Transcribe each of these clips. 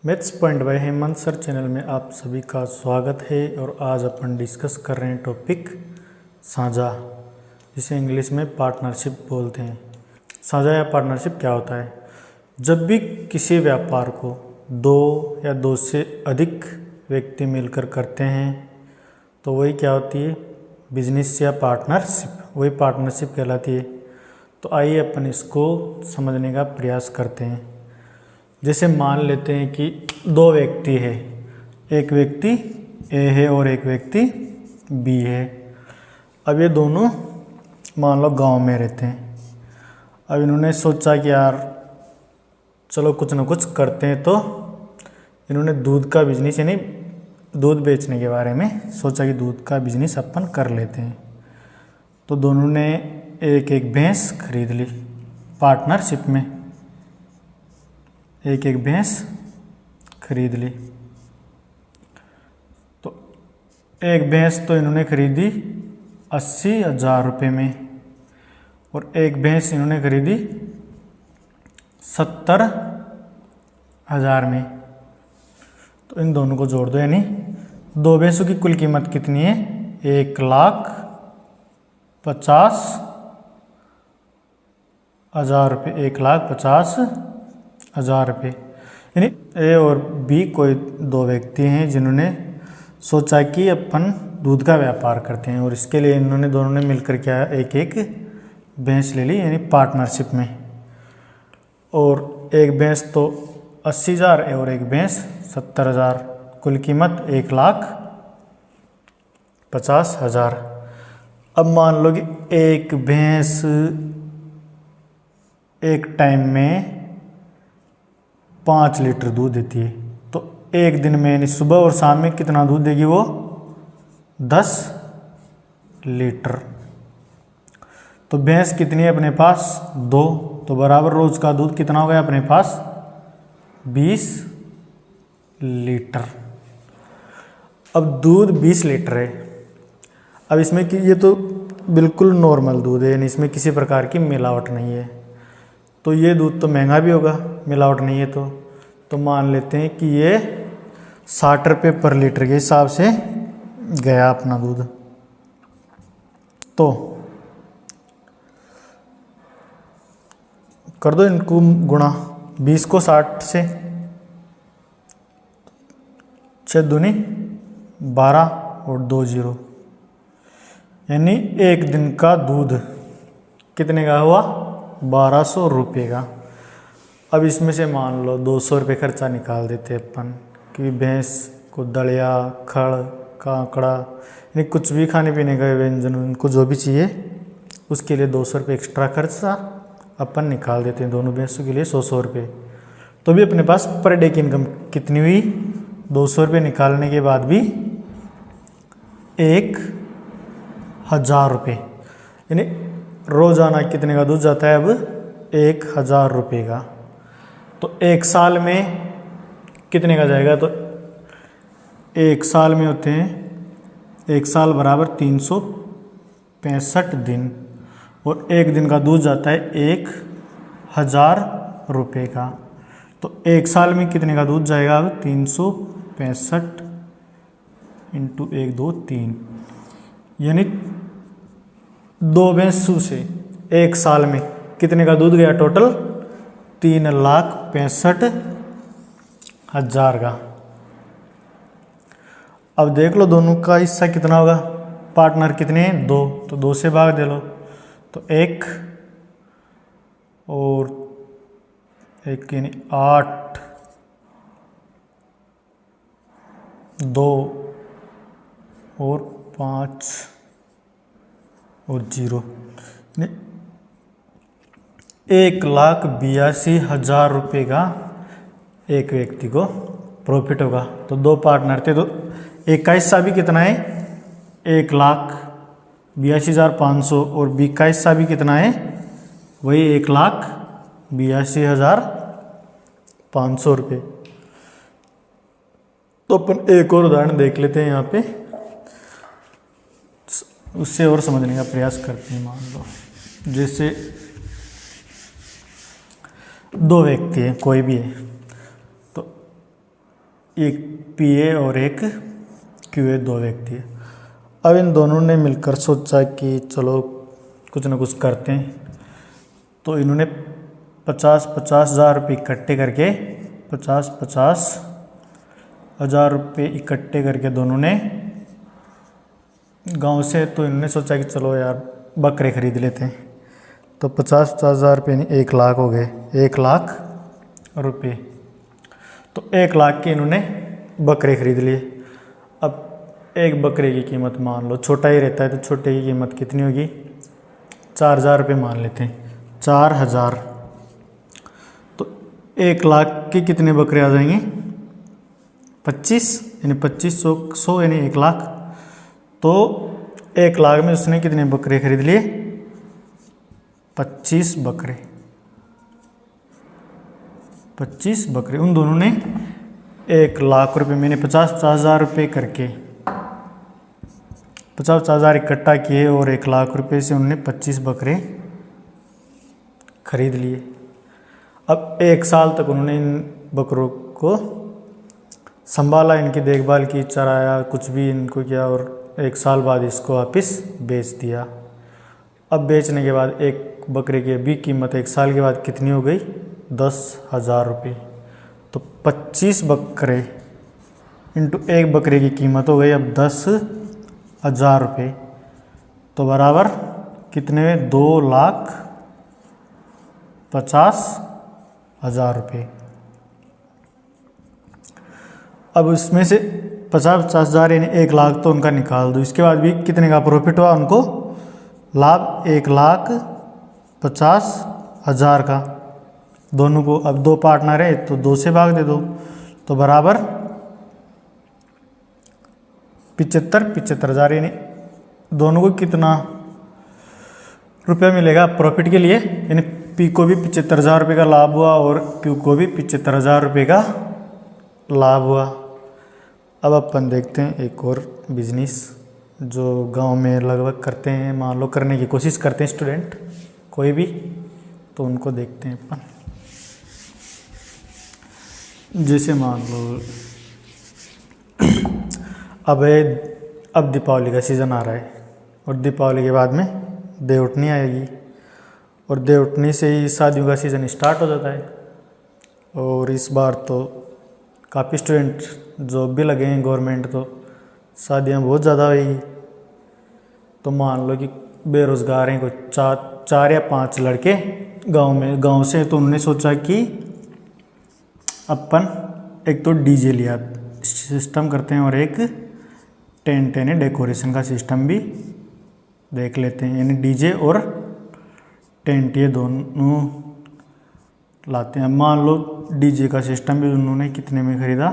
Maths point by Hemant sir channel में आप सभी का स्वागत है। और आज अपन डिस्कस कर रहे हैं टॉपिक साझा, जिसे इंग्लिश में पार्टनरशिप बोलते हैं। साझा या पार्टनरशिप क्या होता है? जब भी किसी व्यापार को दो या दो से अधिक व्यक्ति मिलकर करते हैं तो वही क्या होती है? बिजनेस या पार्टनरशिप, वही पार्टनरशिप कहलाती है। तो आइए अपन इसको समझने का प्रयास करते हैं। जैसे मान लेते हैं कि दो व्यक्ति है, एक व्यक्ति ए है और एक व्यक्ति बी है। अब ये दोनों मान लो गांव में रहते हैं। अब इन्होंने सोचा कि यार चलो कुछ ना कुछ करते हैं, तो इन्होंने दूध का बिजनेस यानी दूध बेचने के बारे में सोचा कि दूध का बिजनेस अपन कर लेते हैं। तो दोनों ने एक एक भैंस खरीद ली पार्टनरशिप में, एक एक भैंस खरीद ली। तो एक भैंस तो इन्होंने खरीदी 80,000 रुपये में और एक भैंस इन्होंने खरीदी 70,000 में। तो इन दोनों को जोड़ दो, यानी दो भैंसों की कुल कीमत कितनी है? 1,50,000 रुपये, 1,50,000 रुपये। यानी ए और बी कोई दो व्यक्ति हैं जिन्होंने सोचा कि अपन दूध का व्यापार करते हैं, और इसके लिए इन्होंने दोनों ने मिलकर क्या एक एक भैंस ले ली, यानी पार्टनरशिप में। और एक भैंस तो 80,000 और एक भैंस 70,000, कुल कीमत 1,50,000। अब मान लो कि एक भैंस एक टाइम में 5 लीटर दूध देती है। तो एक दिन में यानी सुबह और शाम में कितना दूध देगी वो? 10 लीटर। तो भैंस कितनी है अपने पास? 2। तो बराबर रोज का दूध कितना हो गया अपने पास? 20 लीटर। अब दूध 20 लीटर है। अब इसमें कि ये तो बिल्कुल नॉर्मल दूध है, यानी इसमें किसी प्रकार की मिलावट नहीं है। तो ये दूध तो महंगा भी होगा, मिलावट नहीं है तो मान लेते हैं कि ये 60 रुपये पर लीटर के हिसाब से गया अपना दूध। तो कर दो इनको गुणा, 20 को 60 से, 6 दूनी 12 और 2 0, यानी एक दिन का दूध कितने का हुआ? 1,200 रुपये का। अब इसमें से मान लो 200 रुपये खर्चा निकाल देते हैं अपन, कि भैंस को दलिया, खड़, कांकड़ा यानी कुछ भी खाने पीने का व्यंजन उनको जो भी चाहिए उसके लिए 200 रुपये एक्स्ट्रा खर्चा अपन निकाल देते हैं। दोनों भैंसों के लिए 100 रुपये। तो भी अपने पास पर डे की इनकम कितनी हुई? 200 रुपये निकालने के बाद भी 1,000 रुपये, यानी रोजाना कितने का दूध जाता है? अब 1,000 रुपये का। तो एक साल में कितने का जाएगा? तो एक साल में होते हैं, एक साल बराबर 365 दिन, और एक दिन का दूध जाता है 1,000 रुपये का। तो एक साल में कितने का दूध जाएगा? अब 365 इंटू 1 2 3, यानी दो भैंसों से एक साल में कितने का दूध गया टोटल? 3,65,000 का। अब देख लो दोनों का हिस्सा कितना होगा? पार्टनर कितने हैं? 2, तो 2 से भाग दे लो। तो 1 और 1 यानी 8, 2 और 5 और 0, 1,82,000 रुपये का एक व्यक्ति को प्रॉफिट होगा। तो दो पार्टनर थे, तो एक का हिस्सा भी कितना है? 1,82,500, और बी का हिस्सा भी कितना है? वही 1,82,500 रुपये। तो अपन एक और उदाहरण देख लेते हैं यहाँ पे, उससे और समझने का प्रयास करते हैं। मान लो जैसे दो व्यक्ति हैं, कोई भी है, तो एक पीए और एक क्यूए, 2 व्यक्ति है। अब इन दोनों ने मिलकर सोचा कि चलो कुछ ना कुछ करते हैं, तो इन्होंने 50-50 हज़ार रुपये इकट्ठे करके 50-50 हज़ार रुपये इकट्ठे करके दोनों ने गांव से, तो इन्होंने सोचा कि चलो यार बकरे खरीद लेते हैं। तो 50-50 हज़ार रुपये नहीं 1 लाख हो गए, 1 लाख रुपये। तो 1 लाख के इन्होंने बकरे खरीद लिए। अब एक बकरे की कीमत मान लो, छोटा ही रहता है तो छोटे की कीमत कितनी होगी, 4,000 रुपये मान लेते हैं, 4,000। तो 1 लाख के कितने बकरे आ जाएंगे, 25, यानी 2500 यानी 1 लाख। तो 1 लाख में उसने कितने बकरे खरीद लिए, 25 बकरे, 25 बकरे। उन दोनों ने 1 लाख रुपये मैंने 50-50 हज़ार रुपये करके 50-50 हज़ार इकट्ठा किए और 1 लाख रुपये से उन्होंने 25 बकरे खरीद लिए। अब 1 साल तक उन्होंने इन बकरों को संभाला, इनकी देखभाल की, चराया, कुछ भी इनको किया, और 1 साल बाद इसको वापस बेच दिया। अब बेचने के बाद एक बकरे की अभी कीमत 1 साल के बाद कितनी हो गई, 10,000 रुपये। तो 25 बकरे इंटू 1 बकरे की कीमत हो गई अब 10,000 रुपये। तो बराबर कितने में, 2,50,000 रुपये। अब इसमें से 50-50 हज़ार यानी 1 लाख तो उनका निकाल दो। इसके बाद भी कितने का प्रॉफिट हुआ उनको, लाभ 1,50,000 का। दोनों को, अब 2 पार्टनर है तो 2 से भाग दे दो, तो बराबर 75 हज़ार, यानी दोनों को कितना रुपया मिलेगा प्रॉफिट के लिए, यानी पी को भी 75 हज़ार रुपये का लाभ हुआ और क्यू को भी 75 हज़ार रुपये का लाभ हुआ। अब अपन देखते हैं एक और बिजनेस जो गांव में लगभग करते हैं, मान लो करने की कोशिश करते हैं स्टूडेंट कोई भी, तो उनको देखते हैं अपन। जैसे मान लो अब दीपावली का सीज़न आ रहा है और दीपावली के बाद में देवउठनी आएगी और देवउठनी से ही शादियों का सीज़न स्टार्ट हो जाता है। और इस बार तो काफ़ी स्टूडेंट जॉब भी लगे हैं गवर्नमेंट, तो शादियां बहुत ज़्यादा होगी। तो मान लो कि बेरोज़गार हैं कोई 4 या 5 लड़के गांव से, तो उन्होंने सोचा कि अपन एक तो डीजे लिया सिस्टम करते हैं और एक टेंट यानी डेकोरेशन का सिस्टम भी देख लेते हैं, यानी डीजे और टेंट ये दोनों लाते हैं। मान लो डीजे का सिस्टम भी उन्होंने कितने में ख़रीदा,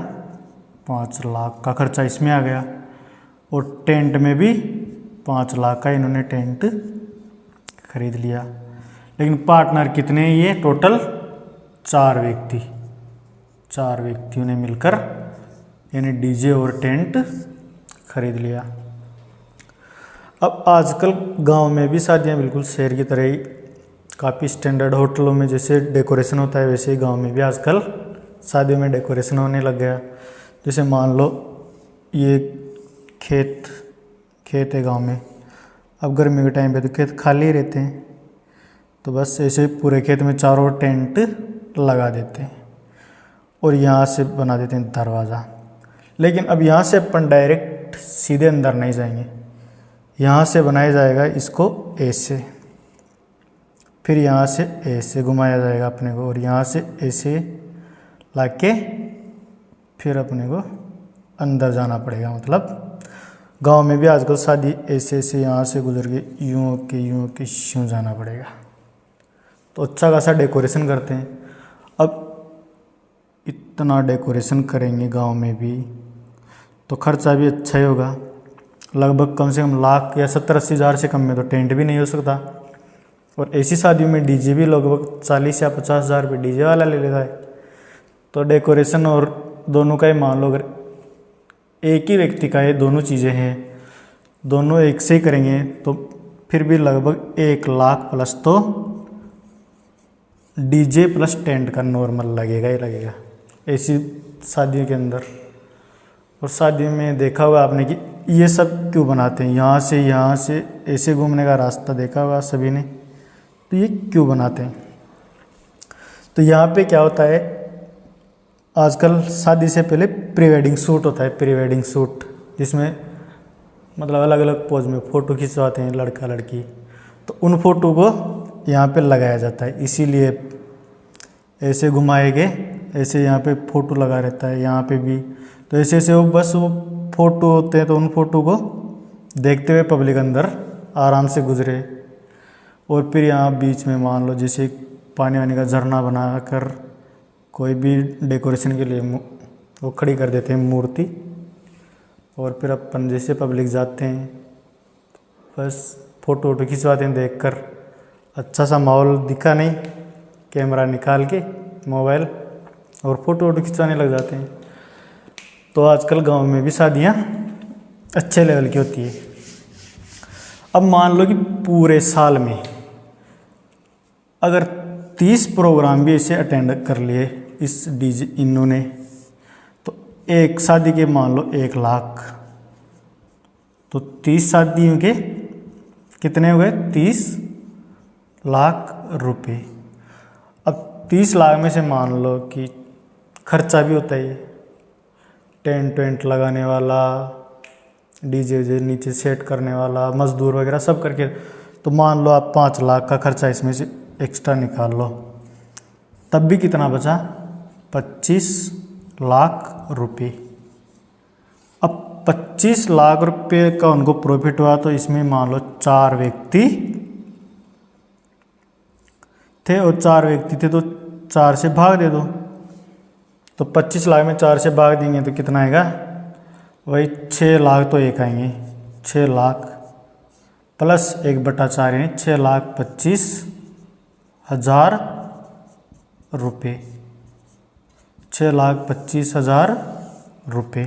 5 लाख का खर्चा इसमें आ गया, और टेंट में भी 5 लाख का इन्होंने टेंट खरीद लिया। लेकिन पार्टनर कितने हैं ये, टोटल 4 व्यक्तियों ने मिलकर यानी डीजे और टेंट खरीद लिया। अब आजकल गांव में भी शादियां बिल्कुल शहर की तरह ही काफ़ी स्टैंडर्ड होटलों में जैसे डेकोरेशन होता है वैसे ही गांव में भी आजकल शादियों में डेकोरेशन होने लग गया। जैसे मान लो ये खेत है गांव में, अब गर्मी के टाइम पे तो खेत खाली रहते हैं, तो बस ऐसे पूरे खेत में चारों टेंट लगा देते हैं और यहाँ से बना देते हैं दरवाज़ा। लेकिन अब यहाँ से अपन डायरेक्ट सीधे अंदर नहीं जाएंगे, यहाँ से बनाया जाएगा इसको ऐसे, फिर यहाँ से ऐसे घुमाया जाएगा अपने को, और यहाँ से ऐसे लाके फिर अपने को अंदर जाना पड़ेगा। मतलब गांव में भी आजकल शादी ऐसे यहाँ से गुजर के यूँ के यूँ जाना पड़ेगा। तो अच्छा खासा डेकोरेशन करते हैं। अब इतना डेकोरेशन करेंगे गांव में भी तो खर्चा भी अच्छा ही होगा, लगभग कम से कम लाख या 70-80 हज़ार से कम में तो टेंट भी नहीं हो सकता। और ऐसी शादियों में डीजे भी लगभग 40 या 50 हज़ार रुपये डीजे वाला ले लेता है। तो डेकोरेशन और दोनों का ही मान लो, अगर एक ही व्यक्ति का ये दोनों चीज़ें हैं, दोनों एक से ही करेंगे तो फिर भी लगभग 1 लाख प्लस तो डीजे प्लस टेंट का नॉर्मल लगेगा ही लगेगा ऐसी शादियों के अंदर। और शादी में देखा होगा आपने कि ये सब क्यों बनाते हैं, यहाँ से ऐसे घूमने का रास्ता देखा होगा सभी ने, तो ये क्यों बनाते हैं। तो यहाँ पे क्या होता है, आजकल शादी से पहले प्री वेडिंग शूट होता है, प्री वेडिंग शूट, जिसमें मतलब अलग अलग पोज में फ़ोटो खिंचवाते हैं लड़का लड़की। तो उन फोटो को यहाँ पे लगाया जाता है, इसीलिए ऐसे घुमाएंगे, ऐसे यहाँ पे फ़ोटो लगा रहता है, यहाँ पे भी। तो ऐसे ऐसे वो बस वो फ़ोटो होते हैं, तो उन फोटो को देखते हुए पब्लिक अंदर आराम से गुजरे। और फिर यहाँ बीच में मान लो जैसे पानी वानी का झरना बनाकर कोई भी डेकोरेशन के लिए वो खड़ी कर देते हैं मूर्ति, और फिर अपन जैसे पब्लिक जाते हैं बस फ़ोटो वोटो खिंचवाते हैं, देखकर अच्छा सा माहौल दिखा नहीं, कैमरा निकाल के मोबाइल और फ़ोटो वोटो खिंचवाने लग जाते हैं। तो आजकल गांव में भी शादियां अच्छे लेवल की होती है। अब मान लो कि पूरे साल में अगर 30 प्रोग्राम भी ऐसे अटेंड कर लिए इस डीजे इन्होंने, तो एक शादी के मान लो 1 लाख, तो 30 शादियों के कितने हो गए, 30 लाख रुपए। अब 30 लाख में से मान लो कि खर्चा भी होता है, टेंट वेंट लगाने वाला, डीजे नीचे सेट करने वाला, मजदूर वगैरह सब करके, तो मान लो आप 5 लाख का खर्चा इसमें से एक्स्ट्रा निकाल लो, तब भी कितना बचा, 25 लाख रुपए। अब 25 लाख रुपए का उनको प्रॉफिट हुआ, तो इसमें मान लो 4 व्यक्ति थे, और 4 व्यक्ति थे तो 4 से भाग दे दो, तो 25 लाख में 4 से भाग देंगे तो कितना आएगा, वही 6 लाख तो एक आएंगे, 6 लाख प्लस 1/4 यानी 6,25,000 रुपये, 6,25,000 रुपये।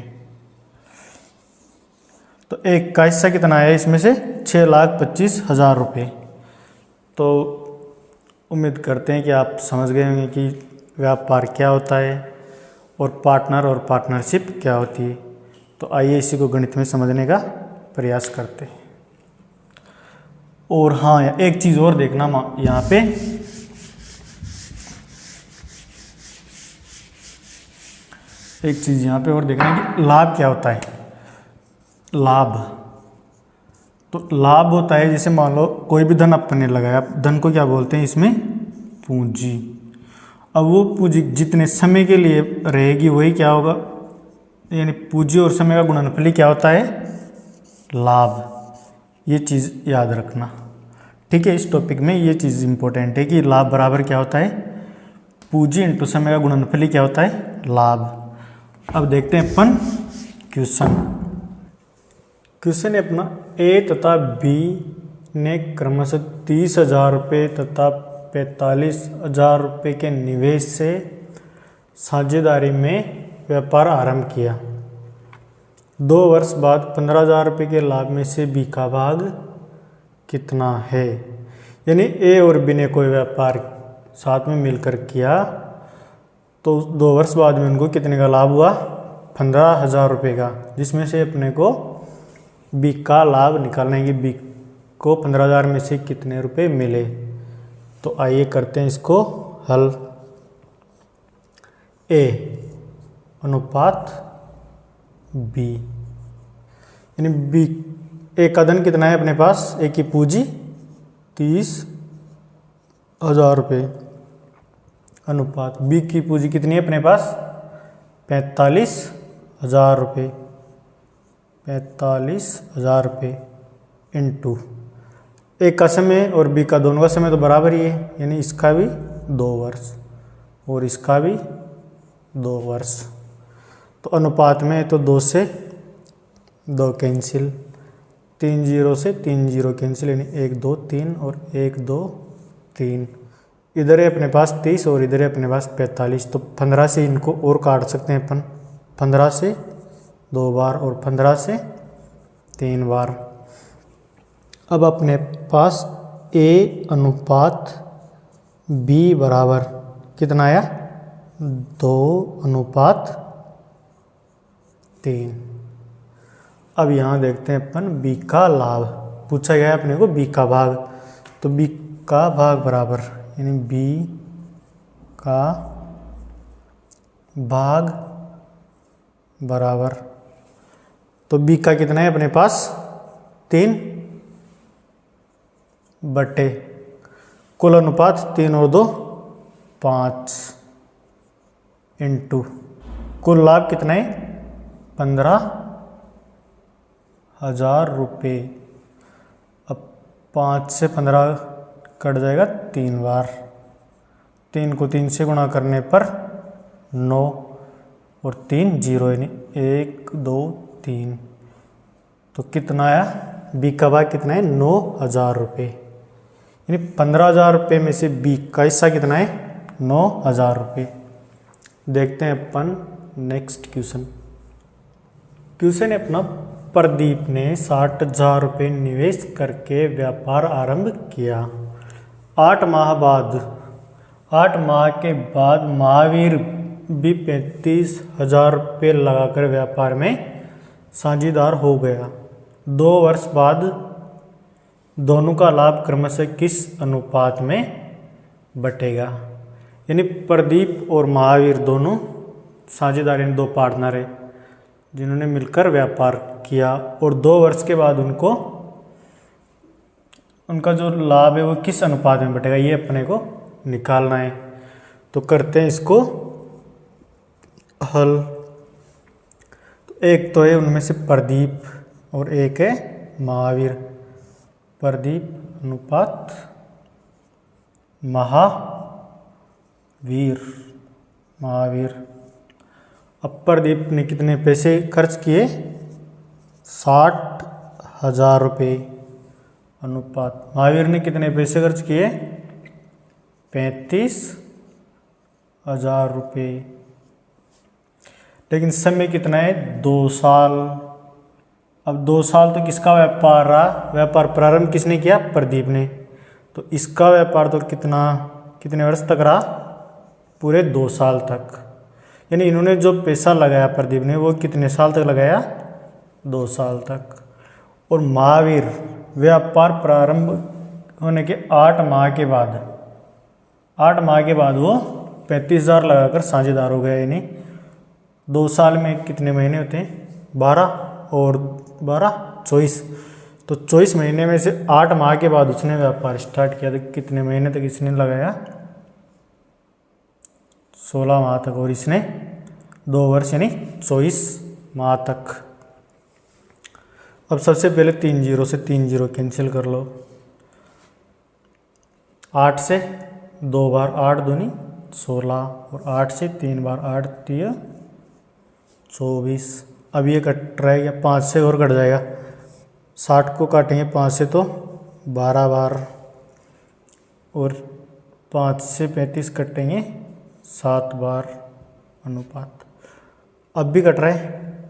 तो एक का हिस्सा कितना आया इसमें से, 6,25,000 रुपये। तो उम्मीद करते हैं कि आप समझ गए होंगे कि व्यापार क्या होता है और पार्टनर और पार्टनरशिप क्या होती है। तो आइए इसी को गणित में समझने का प्रयास करते हैं। और हाँ, एक चीज़ और देखना यहाँ पे, एक चीज़ यहाँ पे और देखना कि लाभ क्या होता है। लाभ, तो लाभ होता है जैसे मान लो कोई भी धन अपन ने लगाया, धन को क्या बोलते हैं इसमें, पूंजी। अब वो पूंजी जितने समय के लिए रहेगी वही क्या होगा, यानी पूंजी और समय का गुणनफल क्या होता है, लाभ। ये चीज़ याद रखना, ठीक है। इस टॉपिक में ये चीज़ इंपॉर्टेंट है कि लाभ बराबर क्या होता है, पूंजी इंटू समय का गुणनफल क्या होता है, लाभ। अब देखते हैं अपन क्वेश्चन। क्वेश्चन है अपना, ए तथा बी ने क्रमशः 30,000 रुपये तथा 45,000 रुपये के निवेश से साझेदारी में व्यापार आरंभ किया। 2 वर्ष बाद 15,000 रुपये के लाभ में से बी का भाग कितना है। यानी ए और बी ने कोई व्यापार साथ में मिलकर किया, तो 2 वर्ष बाद में उनको कितने का लाभ हुआ, 15,000 रुपये का, जिसमें से अपने को बी का लाभ निकालना है कि बी को 15,000 में से कितने रुपए मिले। तो आइए करते हैं इसको हल। ए अनुपात बी, यानी बी, ए का धन कितना है अपने पास, ए की पूंजी 30,000 रुपये, अनुपात बी की पूंजी कितनी है अपने पास, 45,000 रुपये, 45,000 रुपये इंटू ए का समय और बी का दोनों का समय तो बराबर ही है, यानी इसका भी 2 वर्ष और इसका भी 2 वर्ष। तो अनुपात में तो 2 से 2 कैंसिल, 3 0 से 3 0 कैंसिल, यानी 1 2 3 और 1 2 3। इधर है अपने पास 30 और इधर है अपने पास 45, तो 15 से इनको और काट सकते हैं अपन, 15 से 2 बार और 15 से 3 बार। अब अपने पास ए अनुपात बी बराबर कितना आया, 2:3। 3। अब यहाँ देखते हैं अपन बी का लाभ, पूछा गया है अपने को बी का भाग, तो बी का भाग बराबर यानी बी का भाग बराबर, तो बी का कितना है अपने पास 3 बटे कुल अनुपात 3 और 2 5 इंटू कुल लाभ कितना है 15,000 रुपये। अब 5 से 15 कट जाएगा 3 बार, 3 को 3 से गुणा करने पर 9 और 3 0 यानी 1 2 3, तो कितना आया बी का भाग कितना है 9,000 रुपये, यानी 15,000 रुपये में से बी का हिस्सा कितना है 9,000 रुपये। देखते हैं अपन नेक्स्ट क्वेश्चन है अपना, प्रदीप ने 60,000 रुपये निवेश करके व्यापार आरंभ किया। 8 माह के बाद महावीर भी 35,000 रुपये लगाकर व्यापार में साझेदार हो गया। 2 वर्ष बाद दोनों का लाभ क्रमशः किस अनुपात में बटेगा। यानी प्रदीप और महावीर दोनों साझेदार, यानी 2 पार्टनर है जिन्होंने मिलकर व्यापार किया, और 2 वर्ष के बाद उनका जो लाभ है वो किस अनुपात में बटेगा, ये अपने को निकालना है। तो करते हैं इसको हल। तो एक तो है उनमें से प्रदीप और एक है महावीर। प्रदीप अनुपात महावीर। अब प्रदीप ने कितने पैसे खर्च किए 60,000 रुपये अनुपात, महावीर ने कितने पैसे खर्च किए 35,000 रुपये। लेकिन समय कितना है 2 साल। अब 2 साल तो किसका व्यापार रहा, व्यापार प्रारंभ किसने किया प्रदीप ने, तो इसका व्यापार तो कितने वर्ष तक रहा पूरे 2 साल तक। यानी इन्होंने जो पैसा लगाया प्रदीप ने वो कितने साल तक लगाया 2 साल तक। और महावीर व्यापार प्रारंभ होने के 8 माह के बाद वो 35,000 लगाकर साझेदार हो गया। यानी 2 साल में कितने महीने होते हैं 12 और 12 24, तो 24 महीने में से 8 माह के बाद उसने व्यापार स्टार्ट किया। तो कितने महीने तक इसने लगाया 16 माह तक, और इसने 2 वर्ष यानी 24 माह तक। अब सबसे पहले 3 0 से 3 0 कैंसिल कर लो। 8 से 2 बार 8 दूनी 16, और 8 से 3 बार 8 3 24। अब ये कट रहेगा 5 से और कट जाएगा, 60 को काटेंगे 5 से तो 12 बार, और 5 से 35 कटेंगे 7 बार अनुपात। अब भी कट रहा है,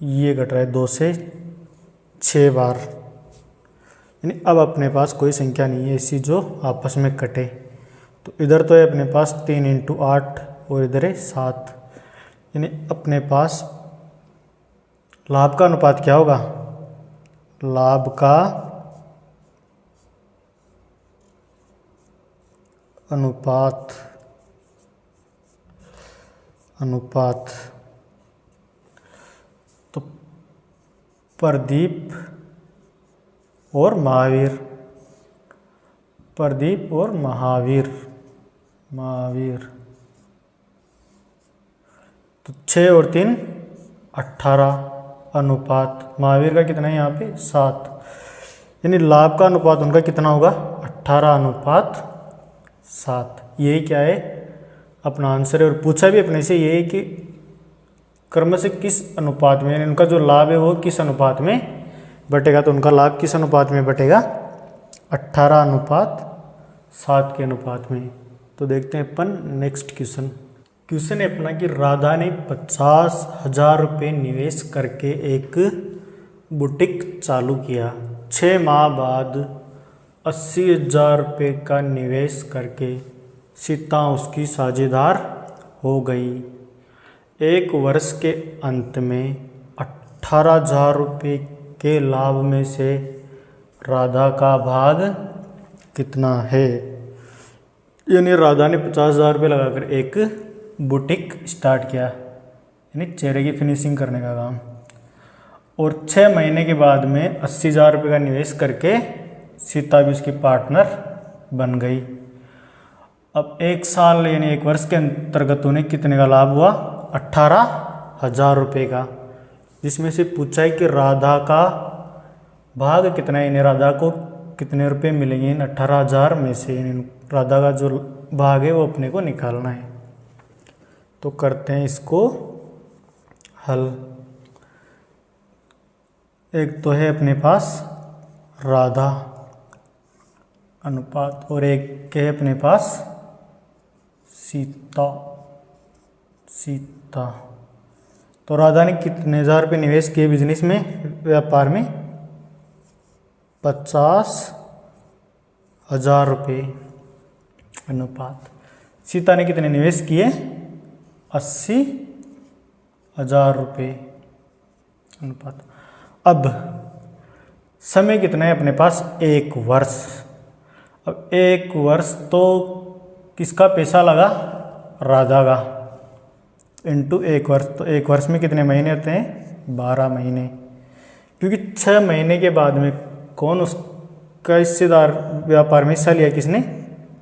ये कट रहा है 2 से 6 बार। यानी अब अपने पास कोई संख्या नहीं है ऐसी जो आपस में कटे। तो इधर तो है अपने पास 3 × 8 और इधर है 7। यानी अपने पास लाभ का अनुपात क्या होगा, लाभ का अनुपात तो प्रदीप और महावीर तो 6 और 3 18 अनुपात महावीर का कितना है यहाँ पे 7। यानी लाभ का अनुपात उनका कितना होगा 18:7। यही क्या है अपना आंसर है। और पूछा भी अपने से ये है कि क्रम से किस अनुपात में, यानी उनका जो लाभ है वो किस अनुपात में बटेगा। तो उनका लाभ किस अनुपात में बटेगा 18:7 के अनुपात में। तो देखते हैं अपन नेक्स्ट क्वेश्चन है अपना कि राधा ने 50,000 रुपये निवेश करके एक बुटीक चालू किया। 6 माह बाद 80,000 रुपये का निवेश करके सीता उसकी साझेदार हो गई। 1 वर्ष के अंत में 18,000 रुपये के लाभ में से राधा का भाग कितना है। यानी राधा ने 50,000 रुपये लगाकर एक बुटीक स्टार्ट किया, यानी चेहरे की फिनिशिंग करने का काम, और 6 महीने के बाद में 80,000 रुपये का निवेश करके सीता भी उसकी पार्टनर बन गई। अब 1 साल यानी 1 वर्ष के अंतर्गत उन्हें कितने का लाभ हुआ, 18,000 रुपये का, जिसमें से पूछा है कि राधा का भाग कितना है, यानी राधा को कितने रुपए मिलेंगे इन 18,000 में से, यानी राधा का जो भाग है वो अपने को निकालना है। तो करते हैं इसको हल। एक तो है अपने पास राधा अनुपात और एक के है अपने पास सीता। तो राधा ने कितने 1000 रुपये निवेश किए बिजनेस में, व्यापार में, 50,000 रुपये अनुपात। सीता ने कितने निवेश किए, 80,000 रुपये अनुपात। अब समय कितना है अपने पास, 1 वर्ष। अब 1 वर्ष तो किसका पैसा लगा, राधा का, इंटू 1 वर्ष। तो 1 वर्ष में कितने महीने होते हैं, 12 महीने, क्योंकि 6 महीने के बाद में कौन उसका हिस्सेदार व्यापार में हिस्सा लिया, किसने,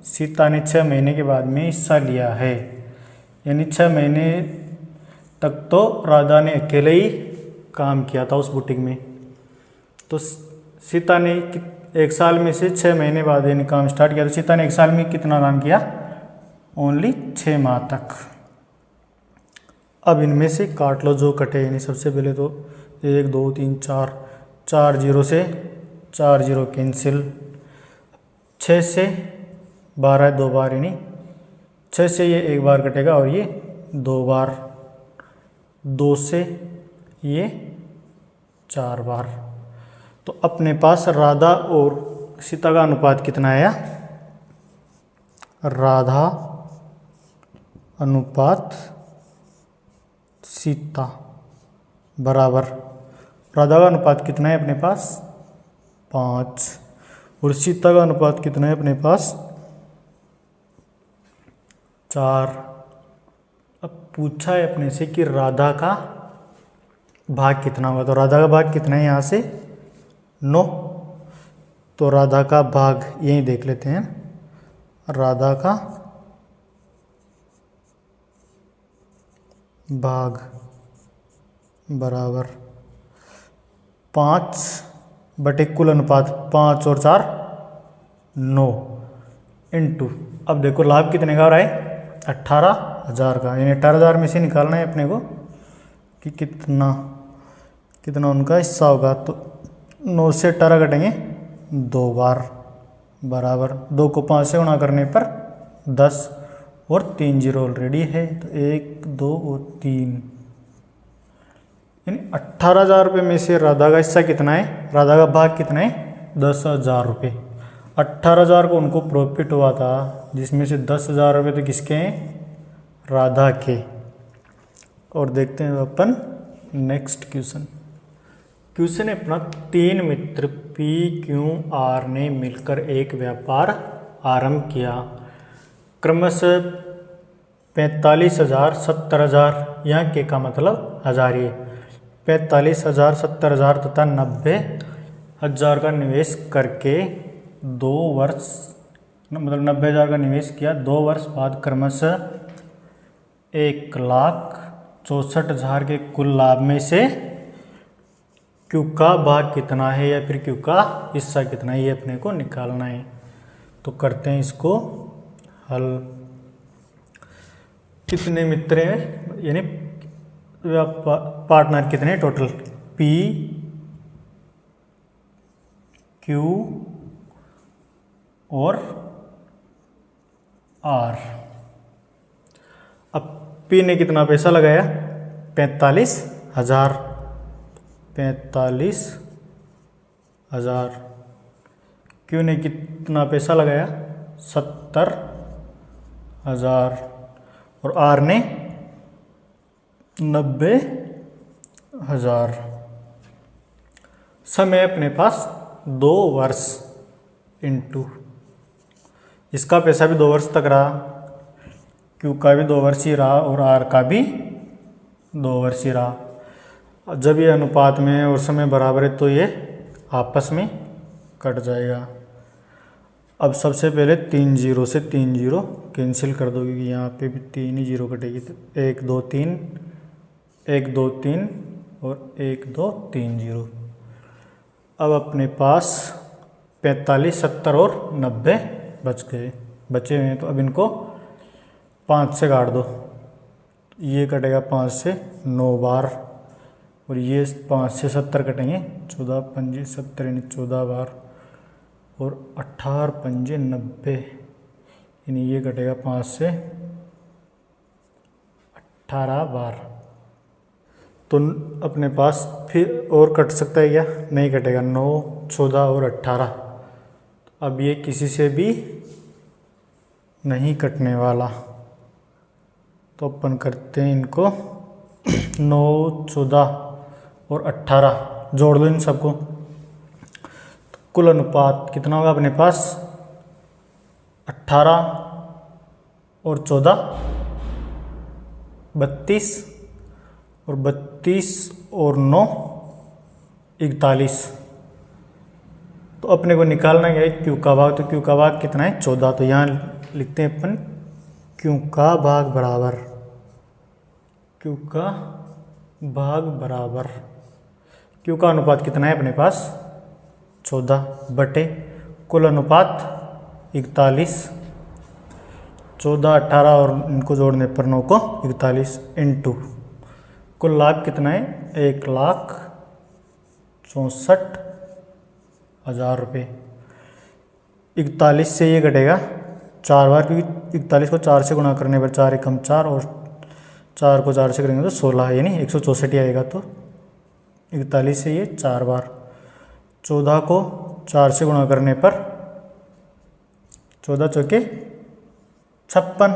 सीता ने 6 महीने के बाद में हिस्सा लिया है। यानी 6 महीने तक तो राधा ने अकेले ही काम किया था उस बुटीक में। तो सीता ने 1 साल में से 6 महीने बाद यानी काम स्टार्ट किया। तो सीता ने 1 साल में कितना काम किया, ओनली 6 माह तक। अब इनमें से काट लो जो कटे, यानी सबसे पहले तो 1 2 3 4 जीरो से 4 जीरो कैंसिल, 6 से 12 2 बार, यानी 6 से ये 1 बार कटेगा और ये 2 बार, 2 से ये 4 बार। तो अपने पास राधा और सीता का अनुपात कितना आया, राधा अनुपात सीता बराबर, राधा का अनुपात कितना है अपने पास, 5, और सीता का अनुपात कितना है अपने पास, 4। अब पूछा है अपने से कि राधा का भाग कितना होगा। तो राधा का भाग कितना है यहाँ से, 9। तो राधा का भाग यही देख लेते हैं, राधा का भाग बराबर 5 बटे कुल अनुपात 5 और 4 9 इंटू, अब देखो लाभ कितने का हो रहा है, 18,000 का, यानी 18,000 में से निकालना है अपने को कि कितना उनका हिस्सा होगा। तो 9 से 18 कटेंगे 2 बार, बराबर 2 को 5 से गुणा करने पर 10 और 3 जीरो ऑलरेडी है, तो 1 2 और 3, यानी 18,000 रुपये में से राधा का हिस्सा कितना है, राधा का भाग कितना है, 10,000 रुपये। 18,000 को उनको प्रॉफिट हुआ था, जिसमें से 10,000 रुपये तो किसके हैं, राधा के। और देखते हैं अपन नेक्स्ट क्वेश्चन है अपना, 3 मित्र P Q R ने मिलकर एक व्यापार आरंभ किया, क्रमशः 45,000 70,000, यहाँ के का मतलब हजार, ये 45,000 70,000 तथा 90,000 का निवेश करके 2 वर्ष, मतलब 90,000 का निवेश किया, 2 वर्ष बाद क्रमशः 1,64,000 के कुल लाभ में से क्यू का भाग कितना है, या फिर क्यू का हिस्सा कितना है, ये अपने को निकालना है। तो करते हैं इसको हल। कितने मित्र हैं, यानी पार्टनर कितने टोटल, P Q और R। अब P ने कितना पैसा लगाया, 45,000, 45,000। Q ने कितना पैसा लगाया, 70,000, और R ने 90,000। समय अपने पास 2 वर्ष इंटू इसका पैसा भी 2 वर्ष तक रहा, क्यू का भी 2 वर्ष ही रहा और आर का भी 2 वर्ष ही रहा। जब ये अनुपात में है और समय बराबर है तो ये आपस में कट जाएगा। अब सबसे पहले 3 जीरो से 3 जीरो कैंसिल कर दो, क्योंकि यहाँ पे भी 3 ही जीरो कटेगी। तो 1 2 3 1 2 3 और 1 2 3 जीरो। अब अपने पास 45 70 और 90 बचे हुए हैं। तो अब इनको 5 से काट दो, ये कटेगा 5 से 9 बार और ये 5 से 70 कटेंगे 14 पंजे 70 यानी 14 बार और 18 पंजे 90 यानी ये कटेगा 5 से 18 बार। तो अपने पास फिर और कट सकता है क्या? नहीं कटेगा। 9 14 और 18। अब ये किसी से भी नहीं कटने वाला, तो अपन करते हैं इनको 9 14 और 18 जोड़ दो इन सबको। तो कुल अनुपात कितना होगा अपने पास? 18 और 14 32 और 32 और 9 41। तो अपने को निकालना क्या है? क्यू का भाग। तो क्यू का भाग कितना है? 14। तो यहाँ लिखते हैं अपन क्यू का भाग बराबर क्यू का भाग बराबर क्यू का अनुपात कितना है अपने पास? 14 बटे कुल अनुपात 41। 14 18 और इनको जोड़ने पर 9 को 41 इंटू कुल लाभ कितना है? 1,64,000 रुपये। 41 से ये घटेगा 4 बार, क्योंकि 41 को 4 से गुणा करने पर 4 एकम 4 और 4 को 4 से करेंगे तो 16 यानी 164 आएगा। तो 41 से ये 4 बार। 14 को 4 से गुणा करने पर 14 चौके 56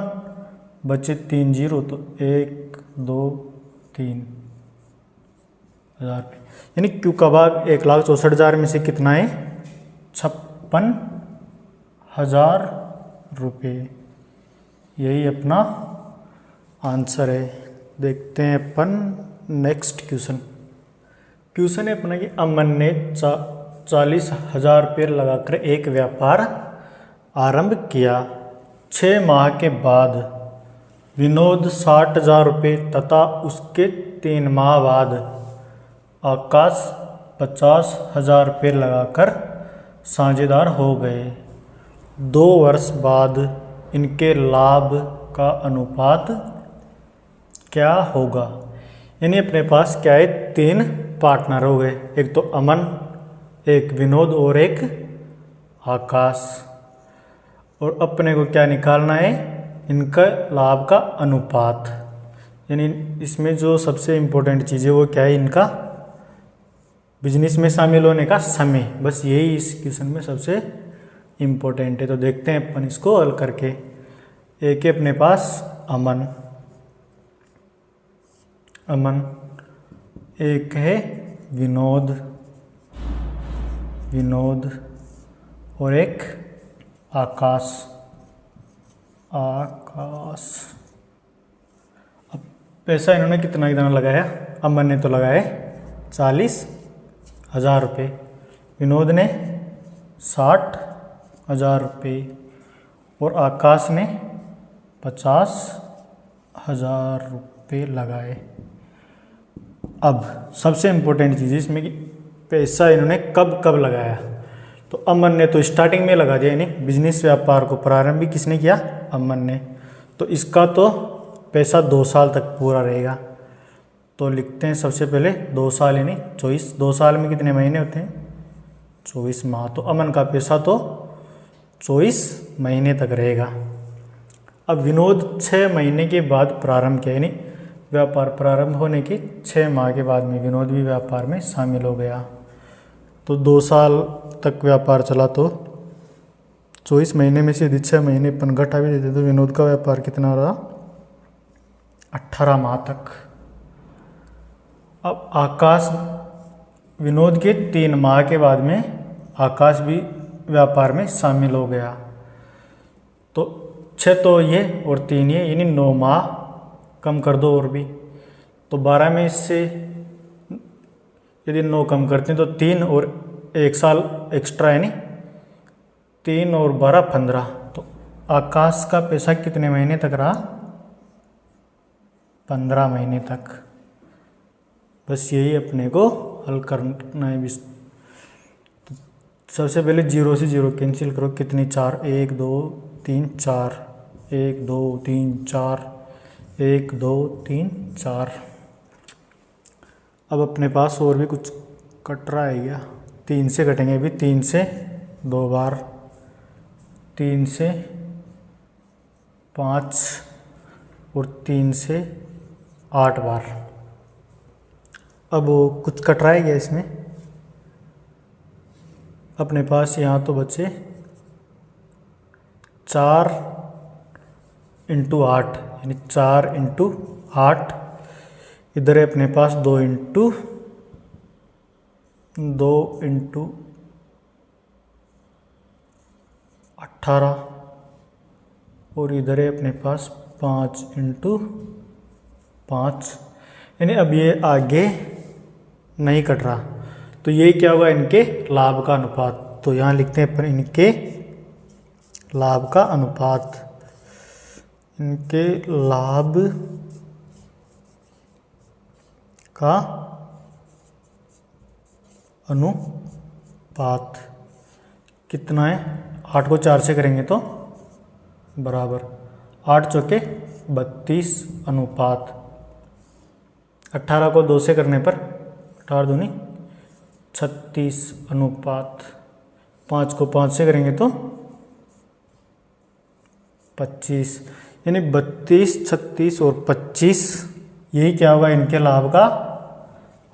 बचे 3 जीरो, तो 1 2 3 हज़ार रुपये। यानी क्यू का भाग 1,64,000 में से कितना है? 56,000 रुपये। यही अपना आंसर है। देखते हैं अपन नेक्स्ट क्वेश्चन। क्वेश्चन है अपना कि अमन ने 40,000 रुपये लगाकर एक व्यापार आरंभ किया। 6 माह के बाद विनोद 60,000 रुपये तथा उसके 3 माह बाद आकाश 50,000 रुपये लगाकर साझेदार हो गए। 2 वर्ष बाद इनके लाभ का अनुपात क्या होगा? यानी अपने पास क्या है? 3 पार्टनर हो गए, एक तो अमन, एक विनोद और एक आकाश। और अपने को क्या निकालना है? इनका लाभ का अनुपात। यानी इसमें जो सबसे इम्पोर्टेंट चीज़ है वो क्या है? इनका बिजनेस में शामिल होने का समय। बस यही इस क्वेश्चन में सबसे इम्पोर्टेंट है। तो देखते हैं अपन इसको हल करके। एक है अपने पास अमन, एक है विनोद और एक आकाश। अब पैसा इन्होंने कितना लगाया? अमन ने तो लगाया 40,000 रुपये, विनोद ने 60,000 रुपये और आकाश ने 50,000 रुपये लगाए। अब सबसे इम्पोर्टेंट चीज़ इसमें कि पैसा इन्होंने कब कब लगाया। तो अमन ने तो स्टार्टिंग में लगा दिया, यानी बिजनेस व्यापार को प्रारंभ भी किसने किया? अमन ने। तो इसका तो पैसा 2 साल तक पूरा रहेगा। तो लिखते हैं सबसे पहले 2 साल यानी 24। 2 साल में कितने महीने होते हैं? 24 माह। तो अमन का पैसा तो 24 महीने तक रहेगा। अब विनोद 6 महीने के बाद प्रारंभ किया, यानी व्यापार प्रारंभ होने के 6 माह के बाद में विनोद भी व्यापार में शामिल हो गया। तो 2 साल तक व्यापार चला, तो 24 महीने में से यदि 6 महीने अपन घटा भी देते तो विनोद का व्यापार कितना रहा? 18 माह तक। अब आकाश विनोद के 3 माह के बाद में आकाश भी व्यापार में शामिल हो गया। तो 6 तो ये और 3 ये, यानी 9 माह कम कर दो और भी। तो 12 में इससे यदि 9 कम करते हैं तो 3 और 1 साल एक्स्ट्रा, यानी 3 और 12 15। तो आकाश का पैसा कितने महीने तक रहा? 15 महीने तक। बस यही अपने को हल करना है। तो सबसे पहले 0 से 0 कैंसिल करो, कितनी 4, 1 2 3 4, 1 2 3 4, 1 2 3 4। अब अपने पास और भी कुछ कट रहा है क्या? 3 से कटेंगे अभी, 3 से 2 बार, 3 से 5 और 3 से 8 बार। अब कुछ कट रहा है क्या इसमें? अपने पास यहाँ तो बचे 4 × 8, यानी 4 × 8। इधर है अपने पास 2 × 18 और इधर है अपने पास 5 × 5, यानी अब ये आगे नहीं कट रहा। तो ये क्या होगा? इनके लाभ का अनुपात। तो यहाँ लिखते हैं अपन इनके लाभ का अनुपात, इनके लाभ का अनुपात कितना है? 8 को 4 से करेंगे तो बराबर 8 चौके 32 अनुपात। 18 को 2 से करने पर 18 दूनी 36 अनुपात। 5 को 5 से करेंगे तो 25, यानी 32, 36 और 25। यही क्या होगा? इनके लाभ का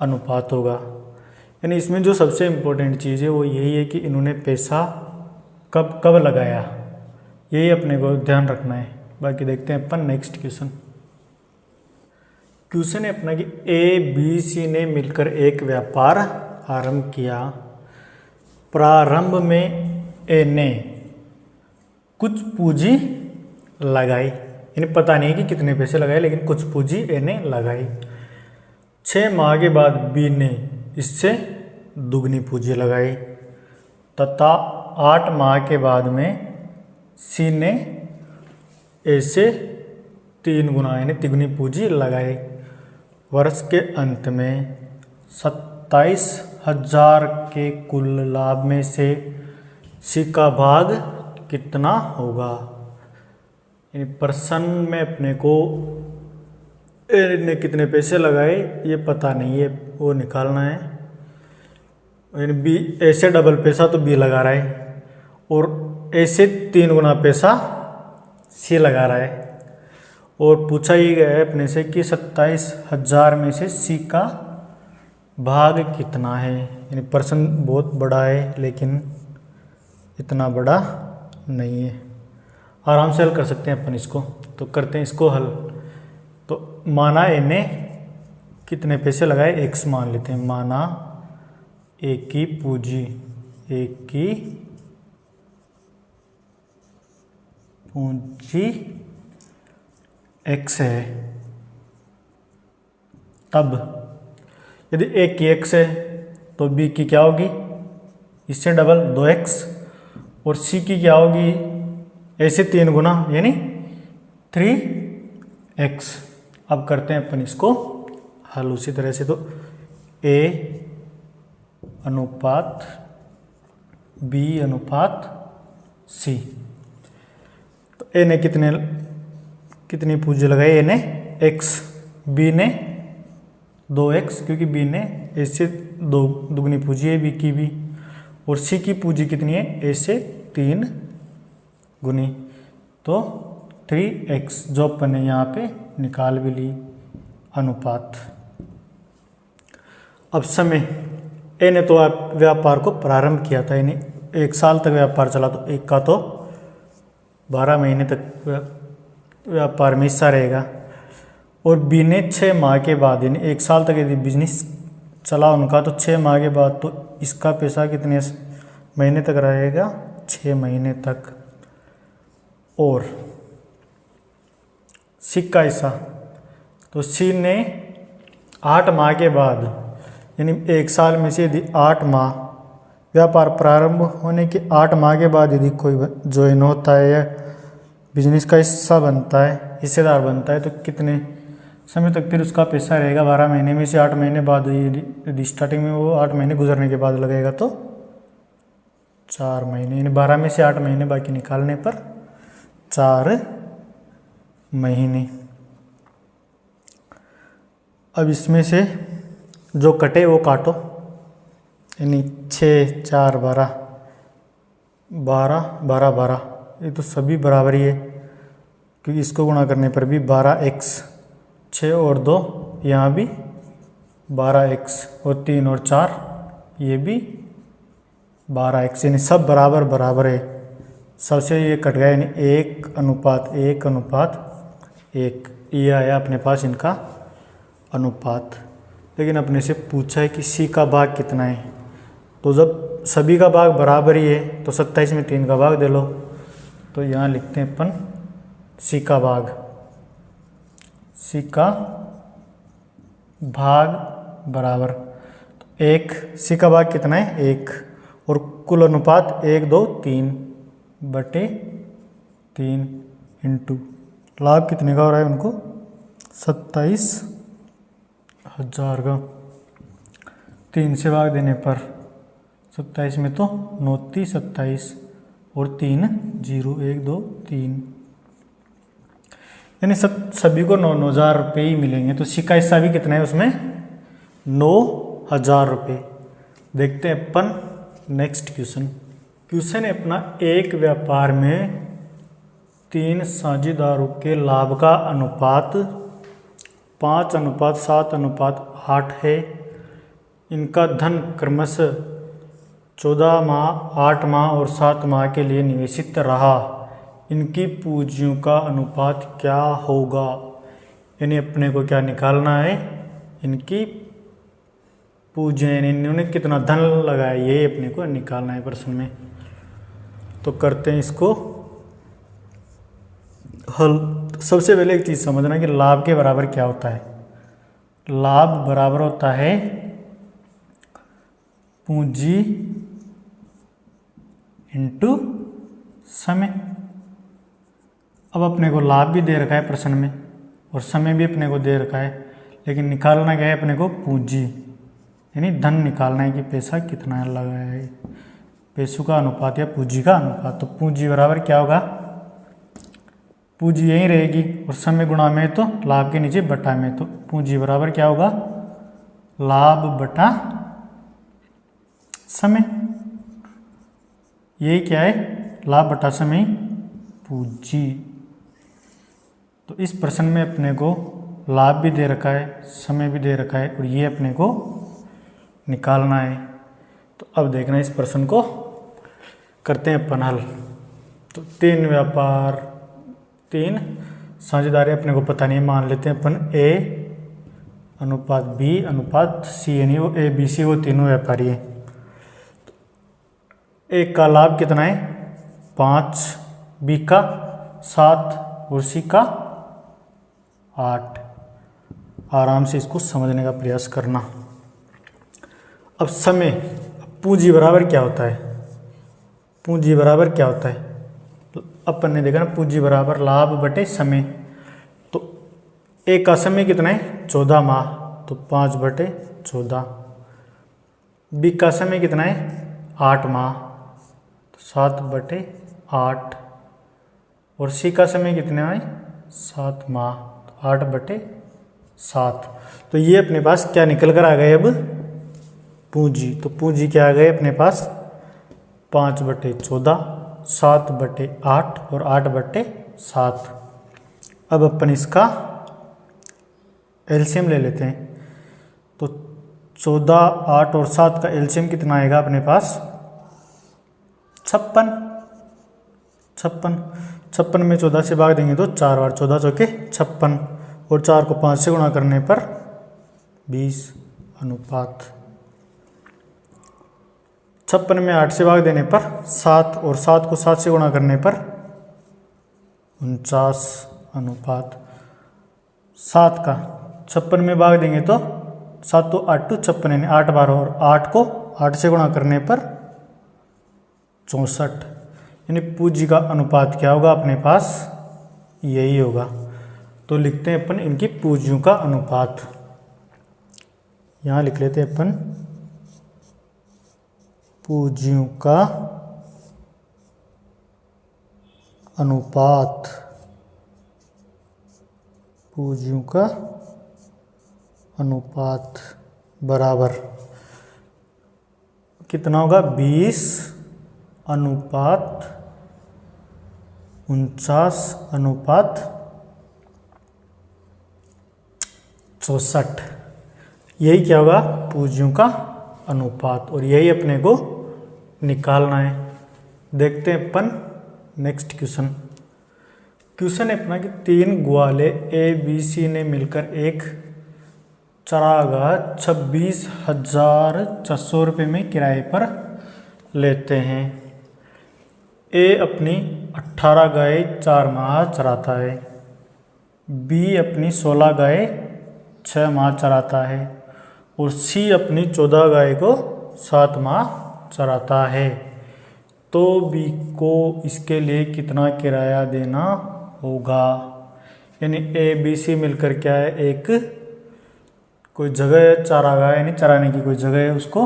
अनुपात होगा। यानी इसमें जो सबसे इम्पोर्टेंट चीज़ है वो यही है कि इन्होंने पैसा कब कब लगाया, यही अपने को ध्यान रखना है। बाकी देखते हैं अपन नेक्स्ट क्वेश्चन। क्वेश्चन है अपना कि A, B, C ने मिलकर एक व्यापार आरंभ किया। प्रारंभ में A ने कुछ पूंजी लगाई, यानी पता नहीं कि कितने पैसे लगाए, लेकिन कुछ पूंजी A ने लगाई। 6 माह के बाद B ने इससे दुगनी पूंजी लगाई तथा 8 माह के बाद में C ने A से 3 गुना, यानी तिगुनी पूंजी लगाई। वर्ष के अंत में 27,000 के कुल लाभ में से C का भाग कितना होगा? यानी प्रश्न में अपने को A ने कितने पैसे लगाए ये पता नहीं है, वो निकालना है। यानी B, A से डबल पैसा तो B लगा रहा है और A से 3 गुना पैसा C लगा रहा है। और पूछा ही गया है अपने से कि 27,000 में से C का भाग कितना है। यानी प्रश्न बहुत बड़ा है लेकिन इतना बड़ा नहीं है, आराम से हल कर सकते हैं अपन इसको। तो करते हैं इसको हल। तो माना A ने कितने पैसे लगाए, X मान लेते हैं। माना A की पूंजी X है। तब यदि A की X है तो B की क्या होगी? इससे डबल 2X। और C की क्या होगी? A से 3 गुना, यानी 3X। अब करते हैं अपन इसको हल उसी तरह से। तो A अनुपात B अनुपात C। तो A ने कितनी पूंजी लगाई? A ने X, B ने 2X, क्योंकि B ने A से 2 दुगनी पूंजी है B की भी। और C की पूंजी कितनी है? A से 3 गुनी, तो 3X, जो अपन ने यहाँ पे निकाल भी ली अनुपात। अब समय, A ने तो व्यापार को प्रारंभ किया था, यानी 1 साल तक व्यापार चला, तो एक का तो 12 महीने तक व्यापार में हिस्सा रहेगा। और B ने 6 माह के बाद, यानी 1 साल तक यदि बिजनेस चला उनका तो 6 माह के बाद, तो इसका पैसा कितने महीने तक रहेगा? 6 महीने तक। और सी का हिस्सा, तो सी ने 8 माह के बाद, यानी 1 साल में से यदि 8 माह, व्यापार प्रारंभ होने के 8 माह के बाद यदि कोई ज्वाइन होता है या बिजनेस का हिस्सा बनता है, हिस्सेदार बनता है, तो कितने समय तक फिर उसका पैसा रहेगा? 12 महीने में से 8 महीने बाद, यदि स्टार्टिंग में वो 8 महीने गुजरने के बाद लगेगा तो 4 महीने, यानी 12 में से 8 महीने बाकी निकालने पर 4 महीने। अब इसमें से जो कटे वो काटो, यानी 6 4 12 12 12 12, ये तो सभी बराबर ही है क्योंकि इसको गुणा करने पर भी 12x, 6 और 2 यहाँ भी 12x, और 3 और 4 ये भी 12x, यानी सब बराबर बराबर है। सबसे ये कट गया, यानी 1:1:1, ये आया अपने पास इनका अनुपात। लेकिन अपने से पूछा है कि सी का भाग कितना है, तो जब सभी का भाग बराबर ही है तो 27 में 3 का भाग दे लो, तो यहाँ लिखते हैं अपन सी का भाग, सी का भाग बराबर, तो 1, सी का भाग कितना है? 1, और कुल अनुपात 1:2:3 इंटू लाभ कितने का हो रहा है उनको? 27,000 का। 3 से भाग देने पर 27 में तो 9 3 27 और 3 0 1 2 3, यानी सभी को 9,000 रुपये ही मिलेंगे। तो सी का हिस्सा भी कितना है उसमें? 9,000 रुपये। देखते हैं अपन नेक्स्ट क्वेश्चन है अपना, एक व्यापार में 3 साझेदारों के लाभ का अनुपात 5:7:8 है। इनका धन क्रमशः 14 माह, 8 माह और 7 माह के लिए निवेशित रहा। इनकी पूंजियों का अनुपात क्या होगा? यानी अपने को क्या निकालना है? इनकी पूंजियाँ, यानी इन्होंने कितना धन लगाया, ये अपने को निकालना है प्रश्न में। तो करते हैं इसको हल। सबसे पहले एक चीज़ समझना कि लाभ के बराबर क्या होता है। लाभ बराबर होता है पूंजी इंटू समय। अब अपने को लाभ भी दे रखा है प्रश्न में और समय भी अपने को दे रखा है, लेकिन निकालना क्या है अपने को? पूंजी, यानी धन निकालना है कि पैसा कितना लगाया है, पैसों का अनुपात या पूंजी का अनुपात। तो पूंजी बराबर क्या होगा? पूंजी यही रहेगी और समय गुणा में तो लाभ के नीचे बटा में, तो पूंजी बराबर क्या होगा? लाभ बटा समय। यही क्या है? लाभ बटा समय पूंजी। तो इस प्रश्न में अपने को लाभ भी दे रखा है, समय भी दे रखा है और ये अपने को निकालना है। तो अब देखना इस प्रश्न को करते हैं अपन हल। तो 3 व्यापार, 3 साझेदारी अपने को पता नहीं, मान लेते हैं अपन A अनुपात B अनुपात C, यानी वो A B C वो तीनों व्यापारी है। एक का लाभ कितना है? 5, B का 7 और C का 8। आराम से इसको समझने का प्रयास करना। अब समय, पूंजी बराबर क्या होता है? पूंजी बराबर क्या होता है? अपन ने देखा ना, पूंजी बराबर लाभ बटे समय। तो एक का समय कितना है? 14 माह, तो 5/14। बी का समय कितना है? 8 माह, तो 7/8। और सी का समय कितना है? 7 माह, तो 8/7। तो ये अपने पास क्या निकल कर आ गए अब? पूंजी। तो पूंजी क्या आ गए अपने पास? 5/14, 7/8 और 8/7। अब अपन इसका एलसीएम ले लेते हैं। तो 14, 8 और 7 का एलसीएम कितना आएगा अपने पास? 56। 56 में 14 से भाग देंगे तो 4 बार 14 चौके 56, और 4 को 5 से गुणा करने पर 20। अनुपात। 56 में 8 से भाग देने पर 7 और 7 को 7 से गुणा करने पर 49 अनुपात 7 का 56 में भाग देंगे तो 7 तो 8 टू 56 यानी 8 बार और 8 को 8 से गुणा करने पर 64 यानी पूज्य का अनुपात क्या होगा अपने पास यही होगा। तो लिखते हैं अपन इनकी पूज्यों का अनुपात। यहाँ लिख लेते हैं अपन पूज्यों का अनुपात। पूज्यों का अनुपात बराबर कितना होगा 20 अनुपात 49 अनुपात 64। यही क्या होगा पूज्यों का अनुपात और यही अपने को निकालना है। देखते हैं अपन नेक्स्ट क्वेश्चन। क्वेश्चन है अपना कि 3 ग्वाले ए बी सी ने मिलकर एक चरागाह 26,600 रुपये में किराए पर लेते हैं। ए अपनी 18 गाय 4 माह चराता है। बी अपनी 16 गाय 6 माह चराता है और सी अपनी 14 गाय को 7 माह चराता है। तो बी को इसके लिए कितना किराया देना होगा। यानी ए बी सी मिलकर क्या है एक कोई जगह है चारागाह यानी चराने की कोई जगह है उसको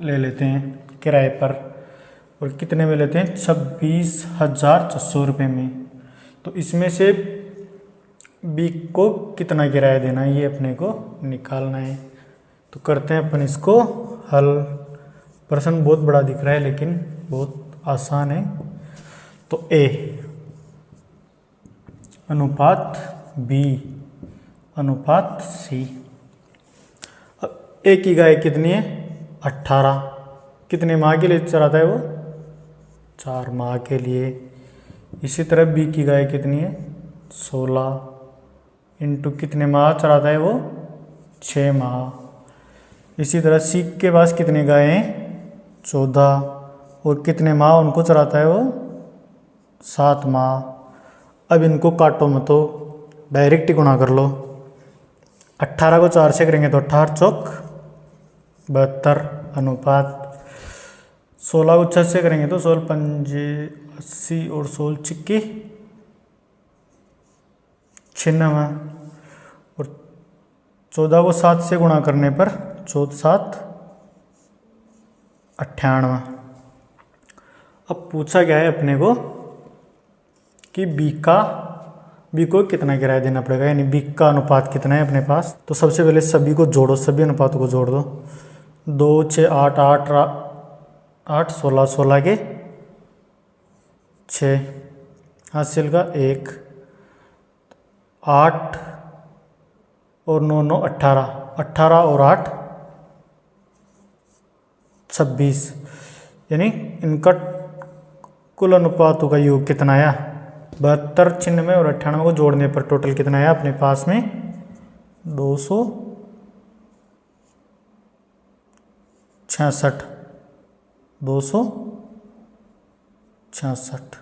ले लेते हैं किराए पर और कितने में लेते हैं 26,600 रुपये में। तो इसमें से बी को कितना किराया देना है ये अपने को निकालना है। तो करते हैं अपन इसको हल। प्रश्न बहुत बड़ा दिख रहा है लेकिन बहुत आसान है। तो ए अनुपात बी अनुपात सी। अब ए की गाय कितनी है 18। कितने माह के लिए चराता है वो 4 माह के लिए। इसी तरह बी की गाय कितनी है 16 इंटू कितने माह चराता है वो 6 माह। इसी तरह सी के पास कितने गाय हैं 14 और कितने माह उनको चराता है वो 7 माह। अब इनको काटो मत हो डायरेक्ट ही गुणा कर लो। 18 को 4 से करेंगे तो 18 चौक 72 अनुपात 16 को 6 से करेंगे तो 16 पंजे 80 और 16 चिक्की 96 और 14 को 7 से गुणा करने पर 14 7 98। अब पूछा गया है अपने को कि बी को कितना किराया देना पड़ेगा यानी बी का अनुपात कितना है अपने पास। तो सबसे पहले सभी को जोड़ो सभी अनुपातों को जोड़ दो 2 6 8 8 8 16 16 के 6 हासिल का 1 8 और 9 9 18 18 और 8 26 यानी इनका कुल अनुपातों का योग कितना आया 72 96 और 98 को जोड़ने पर टोटल कितना आया अपने पास में 266 266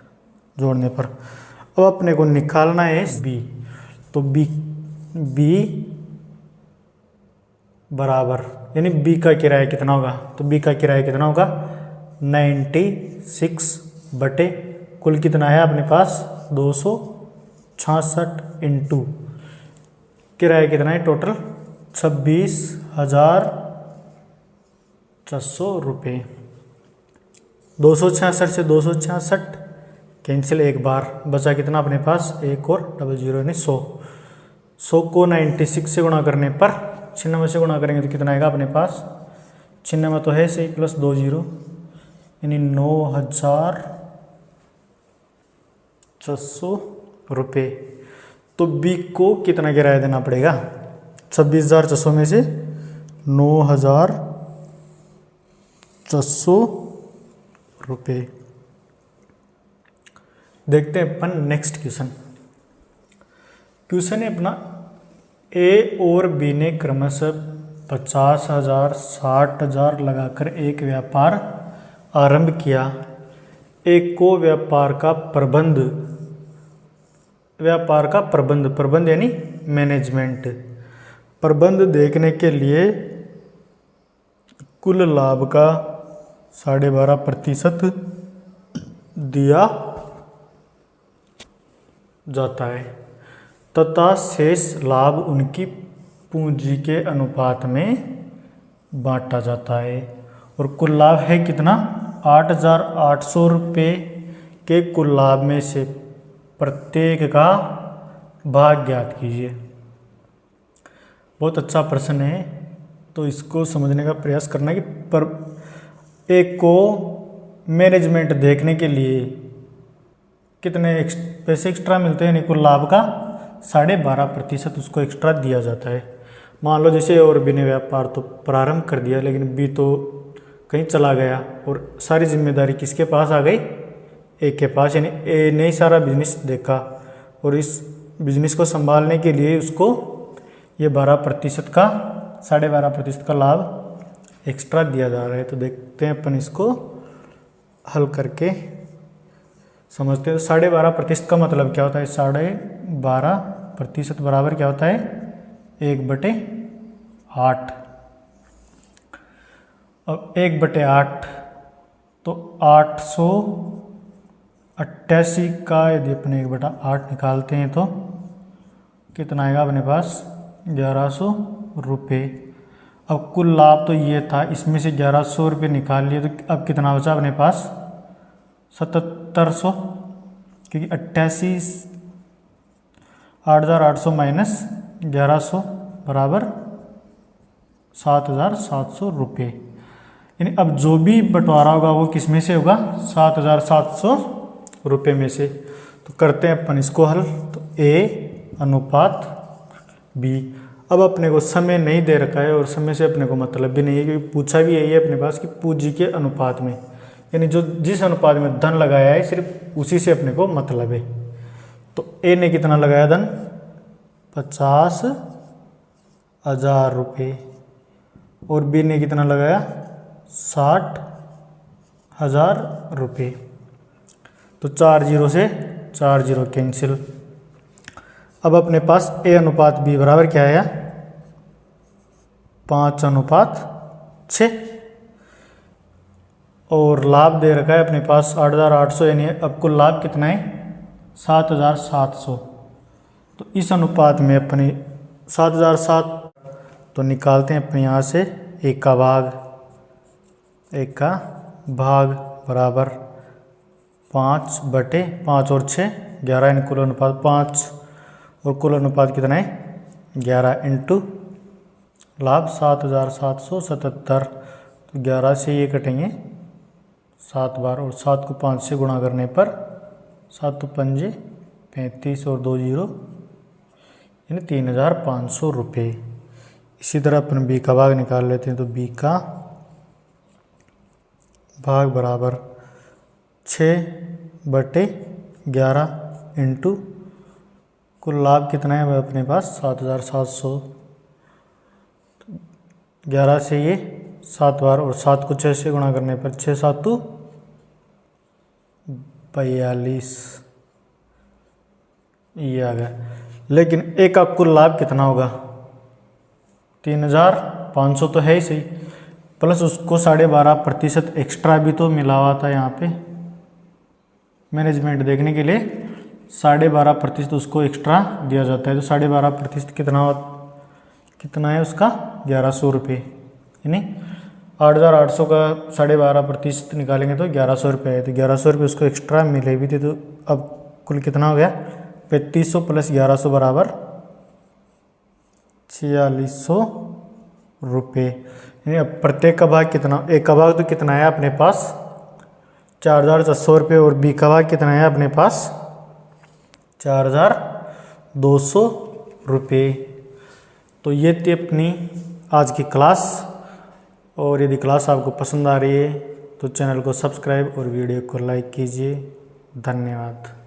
जोड़ने पर। अब अपने को निकालना है बी। तो बी बराबर यानी बी का किराया कितना होगा। तो बी का किराया कितना होगा 96 बटे कुल कितना है अपने पास 266 इंटू किराया कितना है टोटल 26,600 रुपये। 266 से 266 कैंसिल एक बार बचा कितना अपने पास 1 और 00 यानी 100। 100 को 96 से गुणा करने पर 96 से गुणा करेंगे तो कितना आएगा अपने पास 96 तो है सही प्लस 2 0 यानी 9,600 रुपये। तो बी को कितना किराया देना पड़ेगा 26,600 में से 9,600 रुपये। देखते हैं अपन नेक्स्ट क्वेश्चन है अपना ए और बी ने क्रमशः 50,000 60,000 लगाकर एक व्यापार आरंभ किया। एक को व्यापार का प्रबंध यानी मैनेजमेंट प्रबंध देखने के लिए कुल लाभ का 12.5% दिया जाता है तथा शेष लाभ उनकी पूंजी के अनुपात में बांटा जाता है। और कुल लाभ है कितना? 8,800 रुपये के कुल लाभ में से प्रत्येक का भाग ज्ञात कीजिए। बहुत अच्छा प्रश्न है, तो इसको समझने का प्रयास करना कि एक को मैनेजमेंट देखने के लिए कितने पैसे एक्स्ट्रा मिलते हैं, यानी कुल लाभ का 12.5% उसको एक्स्ट्रा दिया जाता है। मान लो जैसे और बी ने व्यापार तो प्रारंभ कर दिया, लेकिन बी तो कहीं चला गया और सारी जिम्मेदारी किसके पास आ गई? ए के पास, यानी ए ने ही सारा बिजनेस देखा और इस बिजनेस को संभालने के लिए उसको ये 12% का 12.5% का लाभ एक्स्ट्रा दिया जा रहा है। तो देखते हैं अपन इसको हल करके समझते हैं। तो 12.5% का मतलब क्या होता है? 12.5% बराबर क्या होता है? 1/8। अब 1/8 तो 888 का यदि अपने 1/8 निकालते हैं तो कितना आएगा अपने पास? 1100 रुपये। अब कुल लाभ तो ये था, इसमें से 1100 रुपये निकाल लिए तो अब कितना बचा अपने पास? 7700, क्योंकि 8,800 माइनस 1100 बराबर 7,700 रुपये। यानी अब जो भी बंटवारा होगा वो किस में से होगा? 7,700 रुपये में से। तो करते हैं अपन इसको हल। तो A अनुपात B। अब अपने को समय नहीं दे रखा है और समय से अपने को मतलब भी नहीं है, क्योंकि पूछा भी यही है अपने पास कि पूंजी के अनुपात में, यानी जो जिस अनुपात में धन लगाया है सिर्फ उसी से अपने को मतलब है। तो ए ने कितना लगाया धन? 50,000 रुपये और बी ने कितना लगाया? 60,000 रुपये। तो 4 जीरो से 4 जीरो कैंसिल। अब अपने पास ए अनुपात बी बराबर क्या आया? 5:6। और लाभ दे रखा है अपने पास 8,800, यानी अब कुल लाभ कितना है? 7,700। तो इस अनुपात में अपने 7,700 तो निकालते हैं अपने यहाँ से एक का भाग बराबर 5/5 और 6 11, यानी कुल अनुपात 5 और कुल अनुपात कितना है? 11 इंटू लाभ 7,777। तो 11 से ये कटेंगे 7 बार और 7 को 5 से गुणा करने पर 7 तो 5 35 और 2 जीरो यानी 3,500 रुपये। इसी तरह अपन बी का भाग निकाल लेते हैं। तो बी का भाग बराबर 6/11 इंटू कुल लाभ कितना है अपने पास? 7,700। 11 से ये 7 बार और 7 को 6 से गुणा करने पर 6 7 42 ये आ गया। लेकिन एक का कुल लाभ कितना होगा? 3,500 तो है ही सही, प्लस उसको 12.5% एक्स्ट्रा भी तो मिला हुआ था यहाँ पे मैनेजमेंट देखने के लिए 12.5% उसको एक्स्ट्रा दिया जाता है। तो 12.5% कितना है उसका? 1,100 रुपये। यानी 8,800 का 12.5% निकालेंगे तो 1,100 रुपये है। तो 1,100 रुपये उसको एक्स्ट्रा मिले भी थे। तो अब कुल कितना हो गया? 3,500 प्लस 1,100 बराबर 4,600 रुपये। यानी अब प्रत्येक का भाग कितना? एक का भाग तो कितना है अपने पास? 4,400 रुपये और बी का भाग कितना है अपने पास? 4,200 रुपये। तो ये थी अपनी आज की क्लास। और यदि क्लास आपको पसंद आ रही है तो चैनल को सब्सक्राइब और वीडियो को लाइक कीजिए। धन्यवाद।